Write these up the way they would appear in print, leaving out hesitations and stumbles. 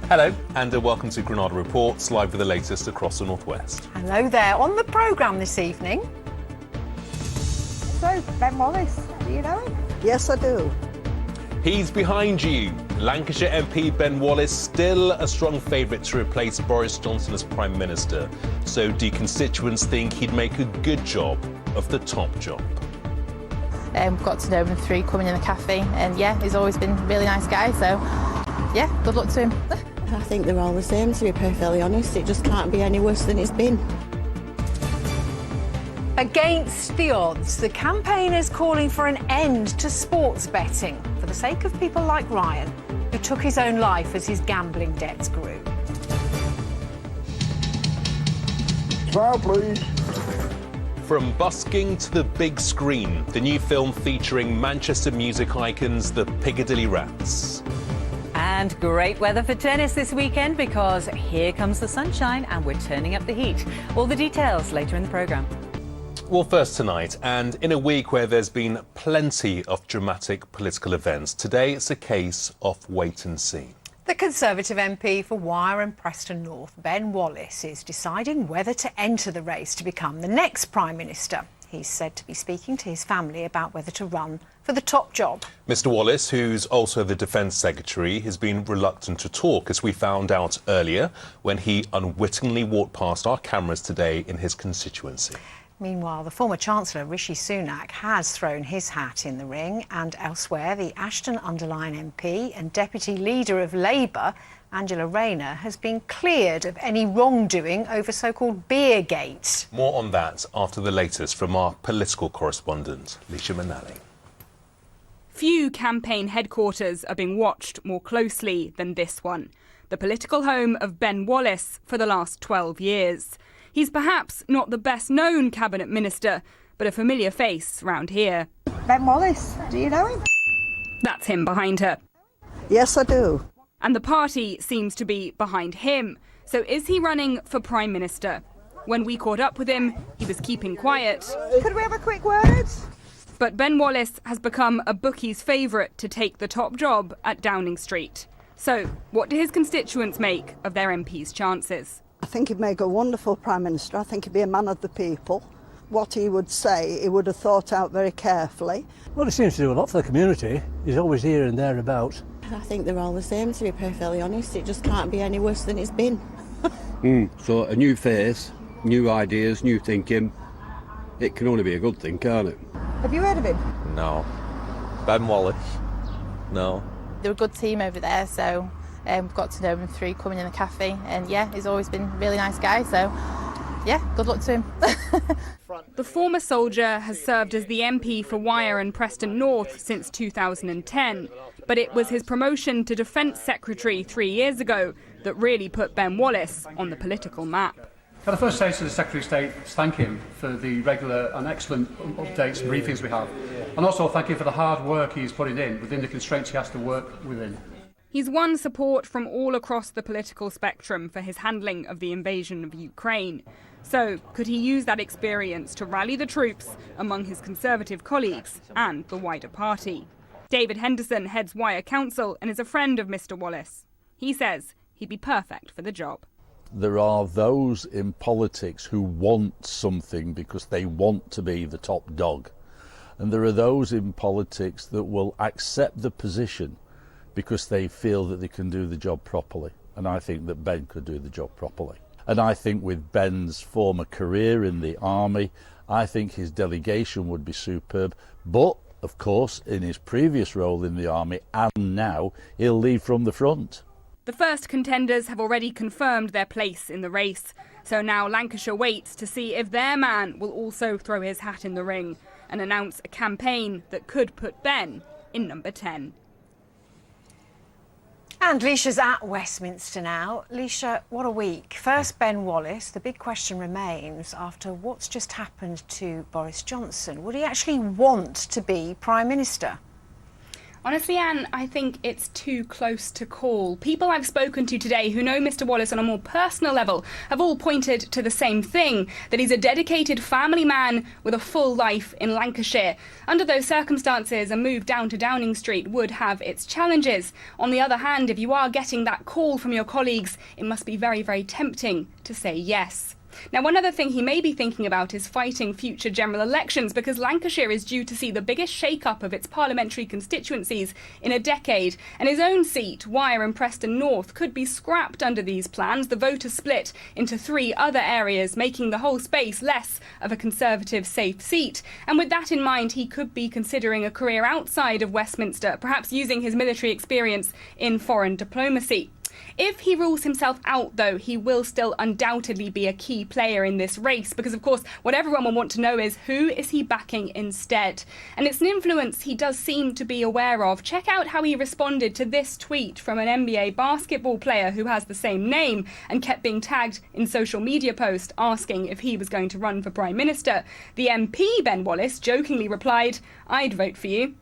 Hello and welcome to Granada Reports, live with the latest across the northwest. Hello there. On the programme this evening. So, Ben Wallace, do you know him? Yes, I do. He's behind you. Lancashire MP Ben Wallace still a strong favourite to replace Boris Johnson as Prime Minister. So do constituents think he'd make a good job of the top job? Got to know him through coming in the cafe, and yeah, he's always been a really nice guy, so yeah, good luck to him. I think they're all the same, to be perfectly honest. It just can't be any worse than it's been. Against the odds, the campaign is calling for an end to sports betting for the sake of people like Ryan, who took his own life as his gambling debts grew. Smile, please. From busking to the big screen, the new film featuring Manchester music icons, the Piccadilly Rats. And great weather for tennis this weekend, because here comes the sunshine and we're turning up the heat. All the details later in the programme. Well, first tonight, and in a week where there's been plenty of dramatic political events, today it's a case of wait and see. The Conservative MP for Wyre and Preston North, Ben Wallace, is deciding whether to enter the race to become the next Prime Minister. He's said to be speaking to his family about whether to run for the top job. Mr Wallace, who's also the Defence Secretary, has been reluctant to talk, as we found out earlier when he unwittingly walked past our cameras today in his constituency. Meanwhile, the former Chancellor, Rishi Sunak, has thrown his hat in the ring, and elsewhere, the Ashton-under-Lyne MP and Deputy Leader of Labour, Angela Rayner, has been cleared of any wrongdoing over so-called Beergate. More on that after the latest from our political correspondent, Leisha Manali. Few campaign headquarters are being watched more closely than this one, the political home of Ben Wallace for the last 12 years. He's perhaps not the best-known cabinet minister, but a familiar face round here. Ben Wallace, do you know him? That's him behind her. Yes, I do. And the party seems to be behind him. So is he running for Prime Minister? When we caught up with him, he was keeping quiet. Could we have a quick word? But Ben Wallace has become a bookie's favourite to take the top job at Downing Street. So what do his constituents make of their MP's chances? I think he'd make a wonderful Prime Minister. I think he'd be a man of the people. What he would say, he would have thought out very carefully. Well, he seems to do a lot for the community. He's always here and there about. I think they're all the same, to be perfectly honest. It just can't be any worse than it's been. So a new face, new ideas, new thinking. It can only be a good thing, can't it? Have you heard of him? No. Ben Wallace? No. They're a good team over there, so got to know him through coming in the cafe, and yeah, he's always been a really nice guy, so yeah, good luck to him. The former soldier has served as the MP for Wyre and Preston North since 2010, but it was his promotion to Defence Secretary 3 years ago that really put Ben Wallace on the political map. Can I first say to the Secretary of State, thank him for the regular and excellent updates and briefings we have, and also thank him for the hard work he's putting in within the constraints he has to work within. He's won support from all across the political spectrum for his handling of the invasion of Ukraine. So, could he use that experience to rally the troops among his Conservative colleagues and the wider party? David Henderson heads Wyre Council and is a friend of Mr Wallace. He says he'd be perfect for the job. There are those in politics who want something because they want to be the top dog. And there are those in politics that will accept the position because they feel that they can do the job properly. And I think that Ben could do the job properly. And I think with Ben's former career in the army, I think his delegation would be superb. But, of course, in his previous role in the army and now, he'll lead from the front. The first contenders have already confirmed their place in the race. So now Lancashire waits to see if their man will also throw his hat in the ring and announce a campaign that could put Ben in number 10. And Leisha's at Westminster now. Leisha, what a week. First, Ben Wallace. The big question remains, after what's just happened to Boris Johnson, would he actually want to be Prime Minister? Honestly, Anne, I think it's too close to call. People I've spoken to today who know Mr. Wallace on a more personal level have all pointed to the same thing, that he's a dedicated family man with a full life in Lancashire. Under those circumstances, a move down to Downing Street would have its challenges. On the other hand, if you are getting that call from your colleagues, it must be very, very tempting to say yes. Now, one other thing he may be thinking about is fighting future general elections, because Lancashire is due to see the biggest shake-up of its parliamentary constituencies in a decade, and his own seat, Wyre and Preston North, could be scrapped under these plans. The vote is split into 3 other areas, making the whole space less of a Conservative safe seat. And with that in mind, he could be considering a career outside of Westminster, perhaps using his military experience in foreign diplomacy. If he rules himself out, though, he will still undoubtedly be a key player in this race, because, of course, what everyone will want to know is who is he backing instead? And it's an influence he does seem to be aware of. Check out how he responded to this tweet from an NBA basketball player who has the same name and kept being tagged in social media posts asking if he was going to run for Prime Minister. The MP, Ben Wallace, jokingly replied, "I'd vote for you."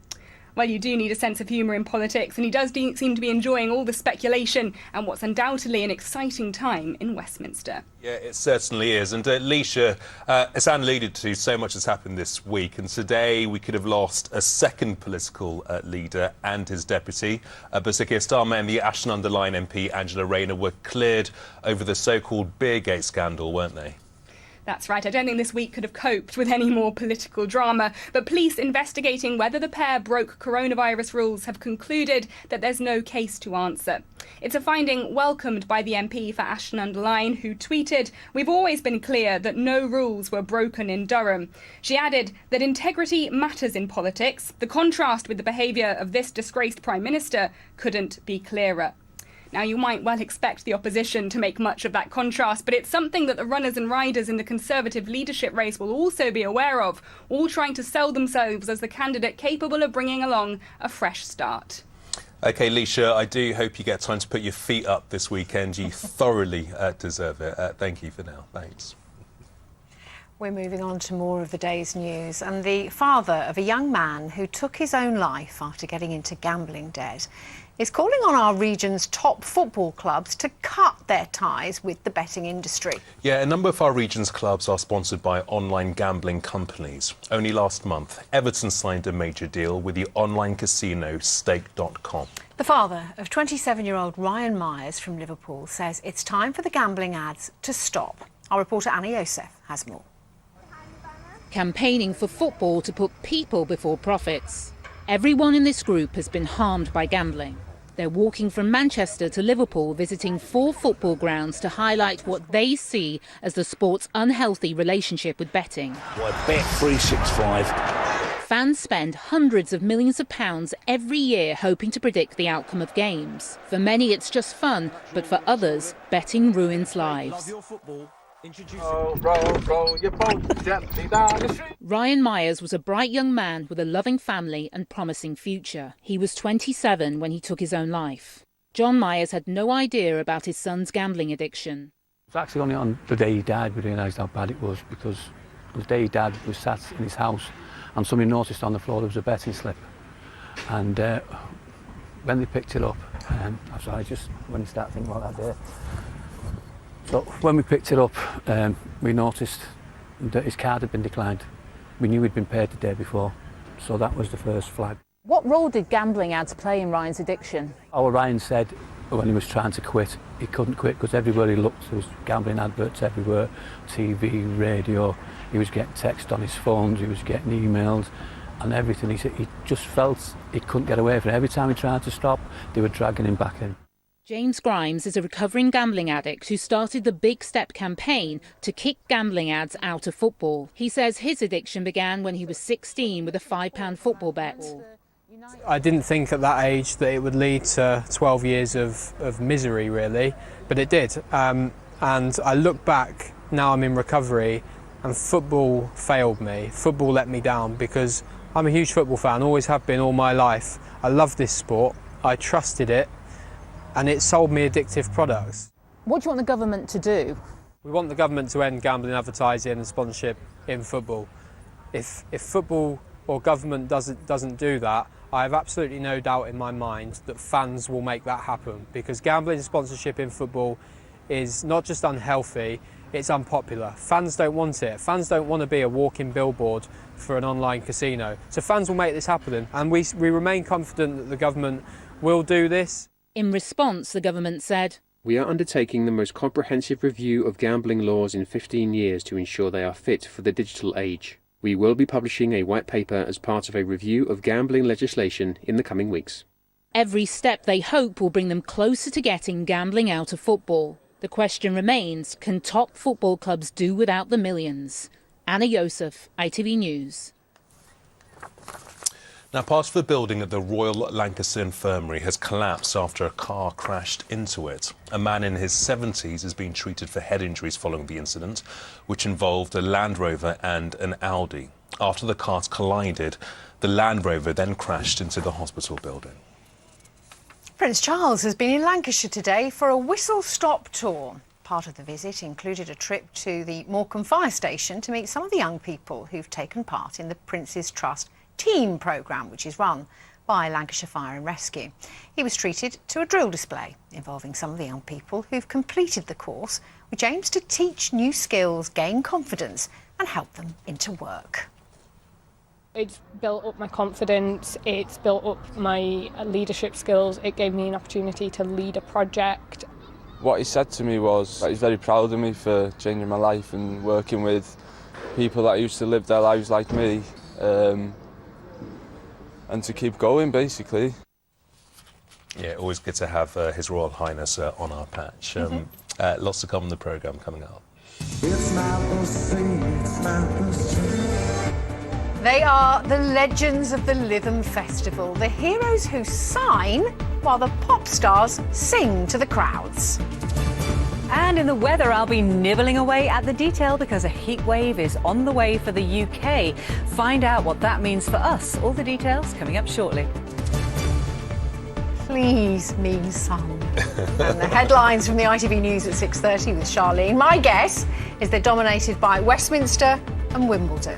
Well, you do need a sense of humour in politics, and he does seem to be enjoying all the speculation and what's undoubtedly an exciting time in Westminster. Yeah, it certainly is. And Leisha, as Anne alluded to, so much has happened this week, and today we could have lost a second political leader and his deputy. But Sir Keir Starmer and the Ashton-under-Lyne MP Angela Rayner were cleared over the so-called Beergate scandal, weren't they? That's right. I don't think this week could have coped with any more political drama. But police investigating whether the pair broke coronavirus rules have concluded that there's no case to answer. It's a finding welcomed by the MP for Ashton-under-Lyne, who tweeted, "We've always been clear that no rules were broken in Durham." She added that integrity matters in politics. The contrast with the behaviour of this disgraced Prime Minister couldn't be clearer. Now, you might well expect the opposition to make much of that contrast, but it's something that the runners and riders in the Conservative leadership race will also be aware of, all trying to sell themselves as the candidate capable of bringing along a fresh start. OK, Leisha, I do hope you get time to put your feet up this weekend. You thoroughly deserve it. Thank you for now. Thanks. We're moving on to more of the day's news. And the father of a young man who took his own life after getting into gambling debt is calling on our region's top football clubs to cut their ties with the betting industry. Yeah, a number of our region's clubs are sponsored by online gambling companies. Only last month, Everton signed a major deal with the online casino Stake.com. The father of 27-year-old Ryan Myers from Liverpool says it's time for the gambling ads to stop. Our reporter Anna Yosef has more. Campaigning for football to put people before profits. Everyone in this group has been harmed by gambling. They're walking from Manchester to Liverpool, visiting 4 football grounds to highlight what they see as the sport's unhealthy relationship with betting. Bet365. Fans spend hundreds of millions of pounds every year hoping to predict the outcome of games. For many, it's just fun, but for others, betting ruins lives. Roll your boat gently down the street. Ryan Myers was a bright young man with a loving family and promising future. He was 27 when he took his own life. John Myers had no idea about his son's gambling addiction. It was actually only on the day he died we realised how bad it was, because the day he died we sat in his house and somebody noticed on the floor there was a betting slip. And when they picked it up, I just when you start thinking about that day. So when we picked it up, we noticed that his card had been declined. We knew he'd been paid the day before, so that was the first flag. What role did gambling ads play in Ryan's addiction? Our Ryan said when he was trying to quit, he couldn't quit because everywhere he looked there was gambling adverts everywhere, TV, radio. He was getting text on his phones, he was getting emails and everything. He said he just felt he couldn't get away from it. Every time he tried to stop, they were dragging him back in. James Grimes is a recovering gambling addict who started the Big Step campaign to kick gambling ads out of football. He says his addiction began when he was 16 with a £5 football bet. I didn't think at that age that it would lead to 12 years of misery, really, but it did. And I look back, now I'm in recovery, and football failed me. Football let me down because I'm a huge football fan, always have been all my life. I love this sport, I trusted it, and it sold me addictive products. What do you want the government to do? We want the government to end gambling advertising and sponsorship in football. If football or government doesn't do that, I have absolutely no doubt in my mind that fans will make that happen, because gambling sponsorship in football is not just unhealthy, it's unpopular. Fans don't want it. Fans don't want to be a walking billboard for an online casino. So fans will make this happen, and we remain confident that the government will do this. In response, the government said, "We are undertaking the most comprehensive review of gambling laws in 15 years to ensure they are fit for the digital age. We will be publishing a white paper as part of a review of gambling legislation in the coming weeks." Every step they hope will bring them closer to getting gambling out of football. The question remains, can top football clubs do without the millions? Anna Yosef, ITV News. Now, part of the building at the Royal Lancaster Infirmary has collapsed after a car crashed into it. A man in his 70s has been treated for head injuries following the incident, which involved a Land Rover and an Audi. After the cars collided, the Land Rover then crashed into the hospital building. Prince Charles has been in Lancashire today for a whistle-stop tour. Part of the visit included a trip to the Morecambe Fire Station to meet some of the young people who've taken part in the Prince's Trust Team programme, which is run by Lancashire Fire and Rescue. He was treated to a drill display involving some of the young people who've completed the course, which aims to teach new skills, gain confidence and help them into work. It's built up my confidence, it's built up my leadership skills, it gave me an opportunity to lead a project. What he said to me was that he's very proud of me for changing my life and working with people that used to live their lives like me, and to keep going, basically. Yeah, always good to have His Royal Highness on our patch. Lots to come in the programme coming up. They are the legends of the Lytham Festival, the heroes who sign while the pop stars sing to the crowds. And in the weather, I'll be nibbling away at the detail because a heat wave is on the way for the UK. Find out what that means for us. All the details coming up shortly. Please means sun. And the headlines from the ITV News at 6:30 with Charlene. My guess is they're dominated by Westminster and Wimbledon.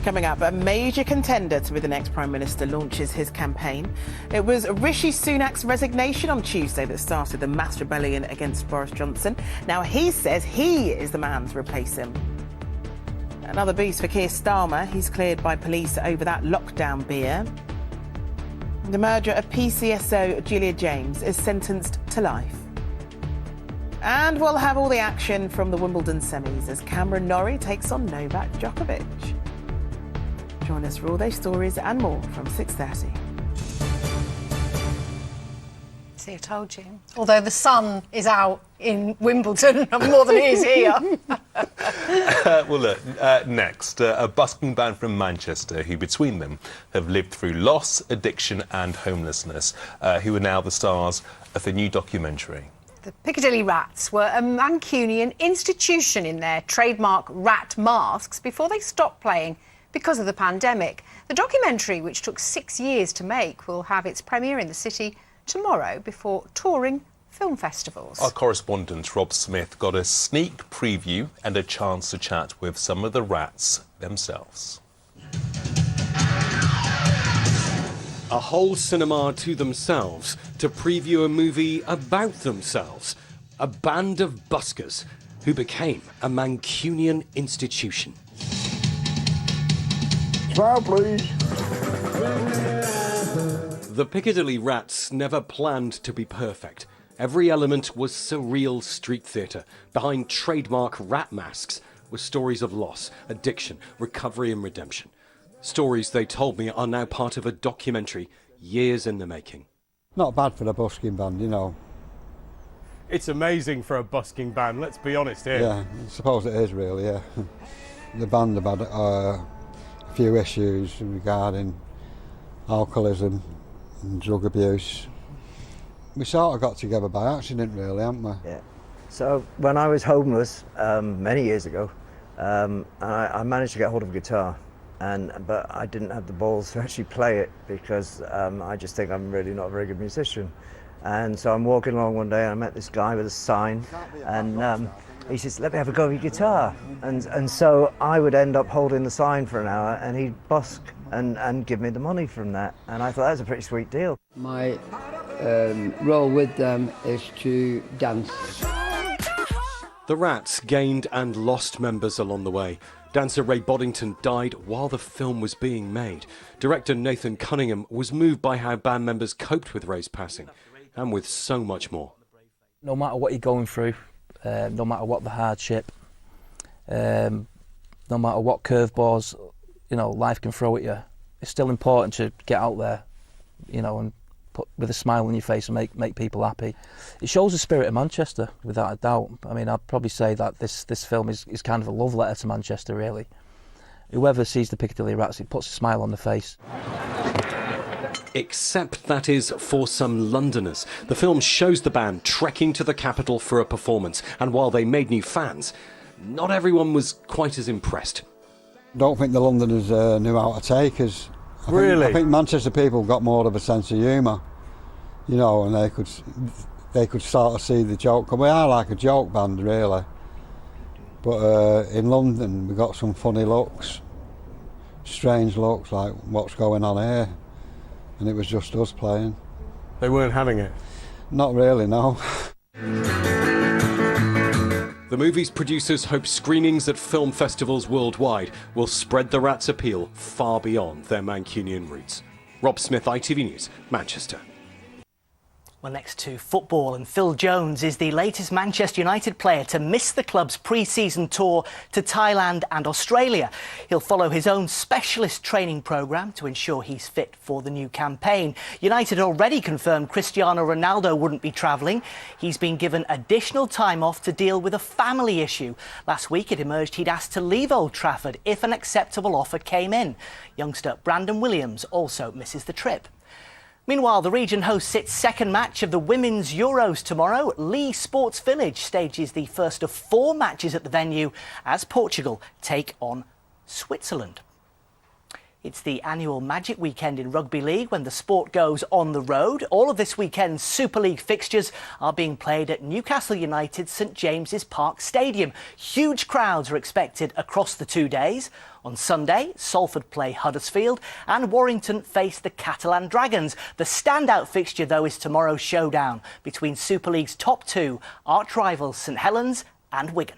Coming up, a major contender to be the next Prime Minister launches his campaign. It was Rishi Sunak's resignation on Tuesday that started the mass rebellion against Boris Johnson. Now he says he is the man to replace him. Another boost for Keir Starmer. He's cleared by police over that lockdown beer. The murderer of PCSO Julia James is sentenced to life. And we'll have all the action from the Wimbledon semis as Cameron Norrie takes on Novak Djokovic. Join us for all those stories and more from 6:30. See, I told you. Although the sun is out in Wimbledon more than it is here. Well, look, next, a busking band from Manchester who, between them, have lived through loss, addiction and homelessness, who are now the stars of the new documentary. The Piccadilly Rats were a Mancunian institution in their trademark rat masks before they stopped playing because of the pandemic. The documentary, which took 6 years to make, will have its premiere in the city tomorrow before touring film festivals. Our correspondent Rob Smith got a sneak preview and a chance to chat with some of the rats themselves. A whole cinema to themselves to preview a movie about themselves. A band of buskers who became a Mancunian institution. Smile, please. The Piccadilly Rats never planned to be perfect. Every element was surreal street theatre. Behind trademark rat masks were stories of loss, addiction, recovery and redemption. Stories, they told me, are now part of a documentary years in the making. Not bad for a busking band, you know. It's amazing for a busking band, let's be honest here. Yeah, I suppose it is really, yeah. The band have had a few issues regarding alcoholism and drug abuse. We sort of got together by accident really, haven't we? Yeah. So when I was homeless many years ago, I managed to get hold of a guitar, but I didn't have the balls to actually play it because I just think I'm really not a very good musician. And so I'm walking along one day and I met this guy with a sign and he says, let me have a go of your guitar. And so I would end up holding the sign for an hour and he'd busk and give me the money from that. And I thought that was a pretty sweet deal. My role with them is to dance. The Rats gained and lost members along the way. Dancer Ray Boddington died while the film was being made. Director Nathan Cunningham was moved by how band members coped with Ray's passing, and with so much more. No matter what you're going through, no matter what the hardship, no matter what curveballs, life can throw at you, it's still important to get out there, and put with a smile on your face and make people happy. It shows the spirit of Manchester, without a doubt. I mean, I'd probably say that this film is kind of a love letter to Manchester, really. Whoever sees the Piccadilly Rats, it puts a smile on the face. Except, that is, for some Londoners. The film shows the band trekking to the capital for a performance, and while they made new fans, not everyone was quite as impressed. Don't think the Londoners knew how to take us. I think Manchester people got more of a sense of humour, and they could sort of see the joke. We are like a joke band, really. But in London, we got some funny looks, strange looks, like what's going on here, and it was just us playing. They weren't having it? Not really, no. The movie's producers hope screenings at film festivals worldwide will spread the Rats' appeal far beyond their Mancunian roots. Rob Smith, ITV News, Manchester. Well, next to football, and Phil Jones is the latest Manchester United player to miss the club's pre-season tour to Thailand and Australia. He'll follow his own specialist training programme to ensure he's fit for the new campaign. United already confirmed Cristiano Ronaldo wouldn't be travelling. He's been given additional time off to deal with a family issue. Last week it emerged he'd asked to leave Old Trafford if an acceptable offer came in. Youngster Brandon Williams also misses the trip. Meanwhile, the region hosts its second match of the Women's Euros tomorrow. Lee Sports Village stages the first of 4 matches at the venue as Portugal take on Switzerland. It's the annual Magic Weekend in Rugby League when the sport goes on the road. All of this weekend's Super League fixtures are being played at Newcastle United's St James's Park Stadium. Huge crowds are expected across the 2 days. On Sunday, Salford play Huddersfield and Warrington face the Catalan Dragons. The standout fixture, though, is tomorrow's showdown between Super League's top 2 arch rivals St Helens and Wigan.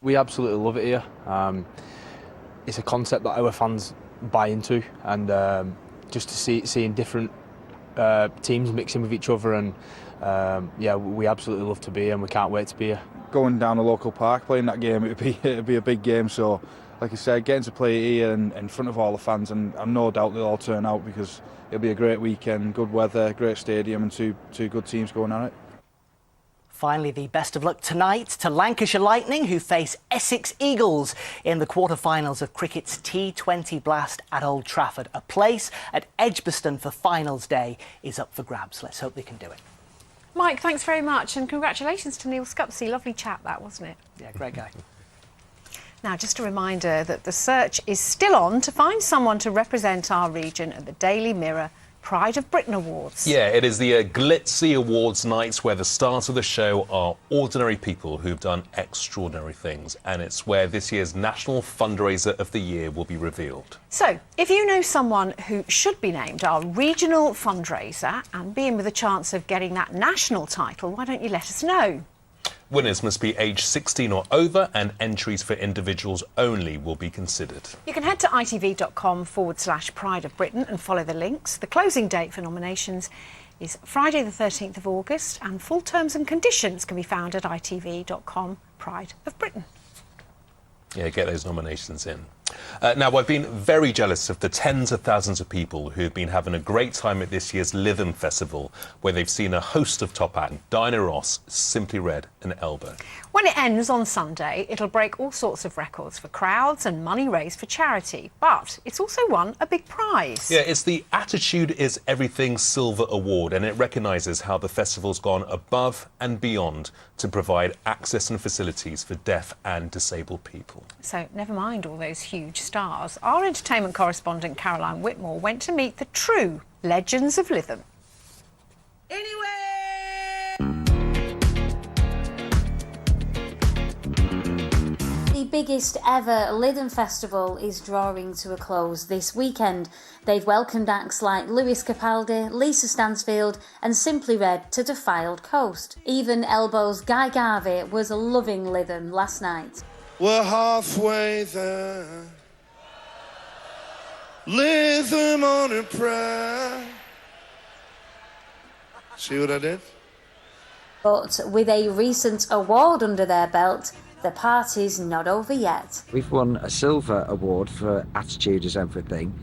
We absolutely love it here. It's a concept that our fans buy into, and just to seeing different teams mixing with each other, and we absolutely love to be here and we can't wait to be here. Going down a local park playing that game, it'd be a big game, so like I said, getting to play here and in front of all the fans, and I'm no doubt they'll all turn out because it'll be a great weekend, good weather, great stadium, and two good teams going at it. Finally, the best of luck tonight to Lancashire Lightning, who face Essex Eagles in the quarter-finals of cricket's T20 Blast at Old Trafford. A place at Edgbaston for finals day is up for grabs. Let's hope they can do it. Mike, thanks very much, and congratulations to Neil Scupsey. Lovely chat that, wasn't it? Yeah, great guy. Now, just a reminder that the search is still on to find someone to represent our region at the Daily Mirror Pride of Britain Awards. Yeah, it is the glitzy awards nights where the stars of the show are ordinary people who've done extraordinary things, and it's where this year's National Fundraiser of the Year will be revealed. So, if you know someone who should be named our regional fundraiser and be in with a chance of getting that national title, why don't you let us know? Winners must be aged 16 or over, and entries for individuals only will be considered. You can head to itv.com/Pride of Britain and follow the links. The closing date for nominations is Friday the 13th of August, and full terms and conditions can be found at itv.com/Pride of Britain. Yeah, get those nominations in. Now, I've been very jealous of the tens of thousands of people who've been having a great time at this year's Lytham Festival, where they've seen a host of top acts, Diana Ross, Simply Red and Elbow. When it ends on Sunday, it'll break all sorts of records for crowds and money raised for charity. But it's also won a big prize. Yeah, it's the Attitude is Everything Silver Award, and it recognises how the festival's gone above and beyond to provide access and facilities for deaf and disabled people. So never mind all those huge stars. Our entertainment correspondent Caroline Whitmore went to meet the true legends of Lytham. The biggest ever Lytham Festival is drawing to a close this weekend. They've welcomed acts like Lewis Capaldi, Lisa Stansfield and Simply Red to Defiled Coast. Even Elbow's Guy Garvey was loving Lytham last night. We're halfway there. Lytham on a prayer. See what I did? But with a recent award under their belt, the party's not over yet. We've won a silver award for Attitude is Everything,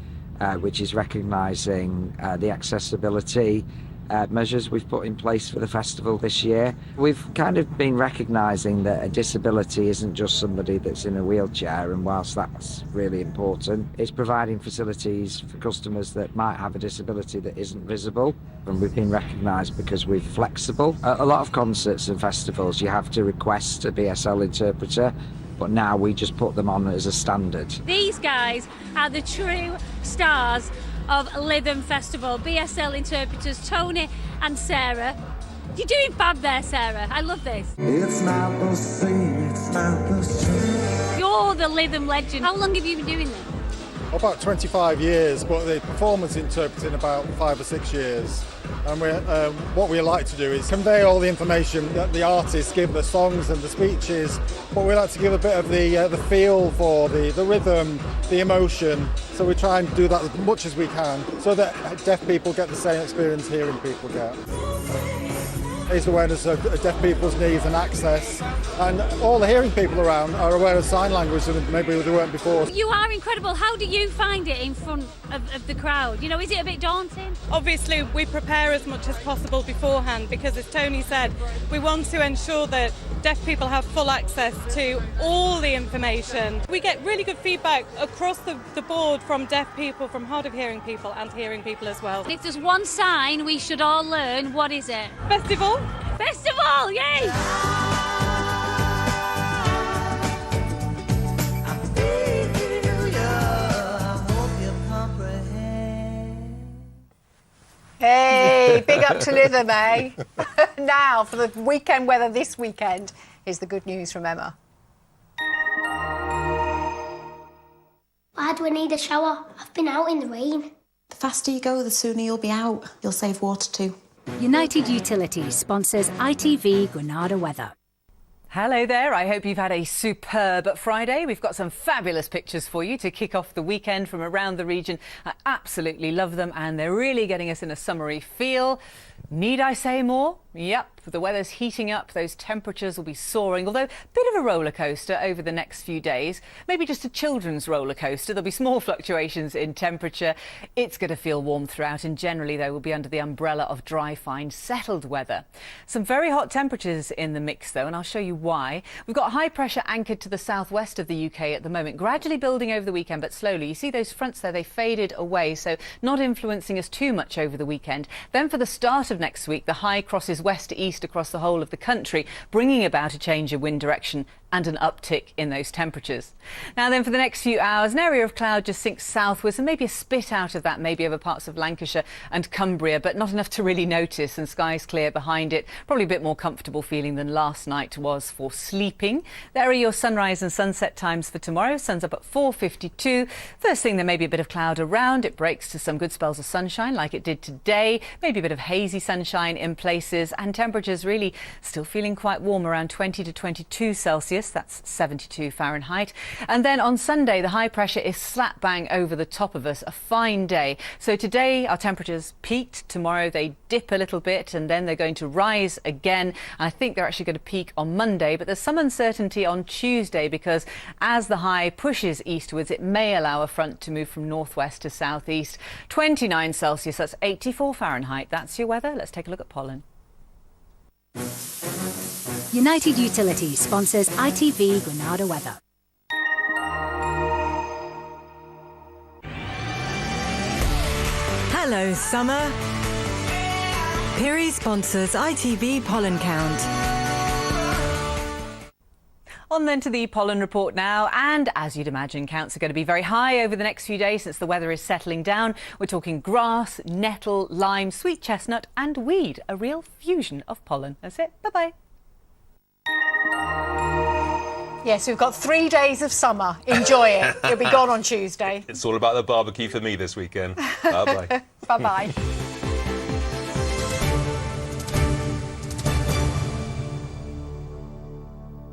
which is recognising the accessibility measures we've put in place for the festival this year. We've kind of been recognising that a disability isn't just somebody that's in a wheelchair, and whilst that's really important, it's providing facilities for customers that might have a disability that isn't visible. And we've been recognised because we're flexible. A lot of concerts and festivals you have to request a BSL interpreter, but now we just put them on as a standard. These guys are the true stars of Lytham Festival. BSL interpreters Tony and Sarah. You're doing fab there, Sarah. I love this. It's not the sea, it's not the sea. You're the Lytham legend. How long have you been doing this? About 25 years, but the performance interpreting about 5 or 6 years. And what we like to do is convey all the information that the artists give, the songs and the speeches, but we like to give a bit of the feel for the rhythm, the emotion. So we try and do that as much as we can so that deaf people get the same experience hearing people get. Raise awareness of deaf people's needs and access, and all the hearing people around are aware of sign language and maybe they weren't before. You are incredible. How do you find it in front of the crowd? You know, is it a bit daunting? Obviously, we prepare as much as possible beforehand because, as Tony said, we want to ensure that deaf people have full access to all the information. We get really good feedback across the board from deaf people, from hard of hearing people and hearing people as well. If there's one sign we should all learn, what is it? Festival. Festival, yay! Hey, big up to Lytham, eh? Now, for the weekend weather this weekend, here's the good news from Emma. Why do I need a shower? I've been out in the rain. The faster you go, the sooner you'll be out. You'll save water too. United Utilities sponsors ITV Granada weather. Hello there, I hope you've had a superb Friday. We've got some fabulous pictures for you to kick off the weekend from around the region. I absolutely love them and they're really getting us in a summery feel. Need I say more? Yep, the weather's heating up, those temperatures will be soaring, although a bit of a roller coaster over the next few days. Maybe just a children's roller coaster. There'll be small fluctuations in temperature. It's going to feel warm throughout and generally they will be under the umbrella of dry, fine, settled weather. Some very hot temperatures in the mix though, and I'll show you why. We've got high pressure anchored to the southwest of the UK at the moment, gradually building over the weekend, but slowly. You see those fronts there, they faded away, so not influencing us too much over the weekend. Then for the start of next week, the high crosses west to east across the whole of the country, bringing about a change of wind direction and an uptick in those temperatures. Now then, for the next few hours, an area of cloud just sinks southwards and maybe a spit out of that maybe over parts of Lancashire and Cumbria, but not enough to really notice, and skies clear behind it. Probably a bit more comfortable feeling than last night was for sleeping. There are your sunrise and sunset times for tomorrow. Sun's up at 4:52. First thing, there may be a bit of cloud around. It breaks to some good spells of sunshine like it did today. Maybe a bit of hazy sunshine in places, and temperatures really still feeling quite warm, around 20 to 22 Celsius. That's 72 Fahrenheit. And then on Sunday, the high pressure is slap bang over the top of us. A fine day. So today our temperatures peaked. Tomorrow they dip a little bit and then they're going to rise again. I think they're actually going to peak on Monday, but there's some uncertainty on Tuesday because as the high pushes eastwards, it may allow a front to move from northwest to southeast. 29 Celsius, that's 84 Fahrenheit. That's your weather. Let's take a look at pollen. United Utilities sponsors ITV Granada weather. Hello, summer. Piri sponsors ITV pollen count. On then to the pollen report now, and as you'd imagine, counts are going to be very high over the next few days since the weather is settling down. We're talking grass, nettle, lime, sweet chestnut and weed, a real fusion of pollen. That's it. Bye-bye. Yes, we've got 3 days of summer. Enjoy it. It'll be gone on Tuesday. It's all about the barbecue for me this weekend. Bye-bye. Bye-bye.